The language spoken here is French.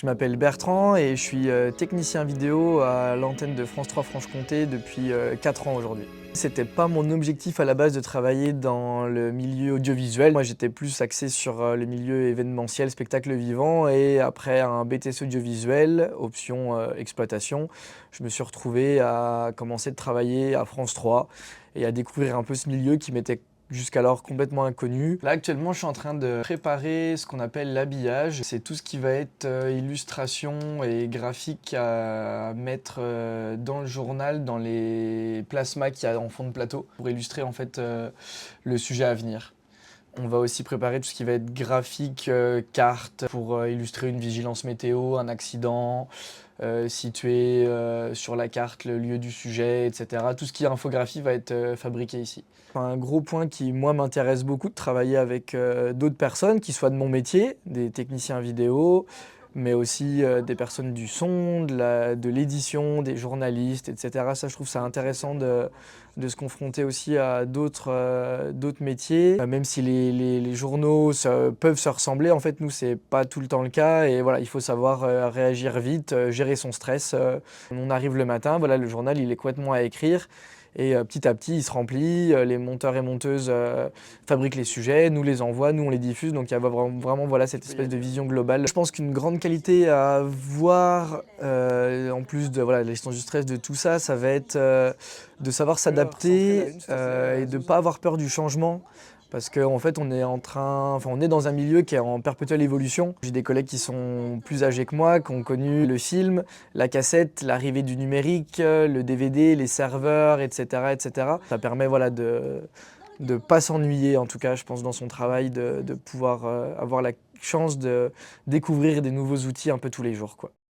Je m'appelle Bertrand et je suis technicien vidéo à l'antenne de France 3 Franche-Comté depuis 4 ans aujourd'hui. C'était pas mon objectif à la base de travailler dans le milieu audiovisuel. Moi j'étais plus axé sur le milieu événementiel, spectacle vivant, et après un BTS audiovisuel, option exploitation, je me suis retrouvé à commencer de travailler à France 3 et à découvrir un peu ce milieu qui m'était jusqu'alors complètement inconnu. Là actuellement je suis en train de préparer ce qu'on appelle l'habillage. C'est tout ce qui va être illustration et graphique à mettre dans le journal, dans les plasmas qu'il y a en fond de plateau, pour illustrer en fait le sujet à venir. On va aussi préparer tout ce qui va être graphique, carte, pour illustrer une vigilance météo, un accident, situer sur la carte le lieu du sujet, etc. Tout ce qui est infographie va être fabriqué ici. Un gros point qui, moi, m'intéresse beaucoup de travailler avec d'autres personnes, qui soient de mon métier, des techniciens vidéo, mais aussi des personnes du son, de l'édition, des journalistes, etc. Ça, je trouve ça intéressant de se confronter aussi à d'autres métiers. Même si les journaux peuvent se ressembler, en fait, nous, c'est pas tout le temps le cas. Et voilà, il faut savoir réagir vite, gérer son stress. On arrive le matin, voilà, le journal, il est complètement à écrire. Et petit à petit, il se remplit, les monteurs et monteuses fabriquent les sujets, nous les envoient, nous on les diffuse, donc il y a vraiment voilà, cette espèce de vision globale. Je pense qu'une grande qualité à avoir, en plus de voilà, la gestion du stress, de tout ça, ça va être de savoir s'adapter et de ne pas avoir peur du changement. Parce qu'en fait, on est dans un milieu qui est en perpétuelle évolution. J'ai des collègues qui sont plus âgés que moi, qui ont connu le film, la cassette, l'arrivée du numérique, le DVD, les serveurs, etc., etc. Ça permet voilà, de ne pas s'ennuyer, en tout cas, je pense, dans son travail, de pouvoir avoir la chance de découvrir des nouveaux outils un peu tous les jours, quoi.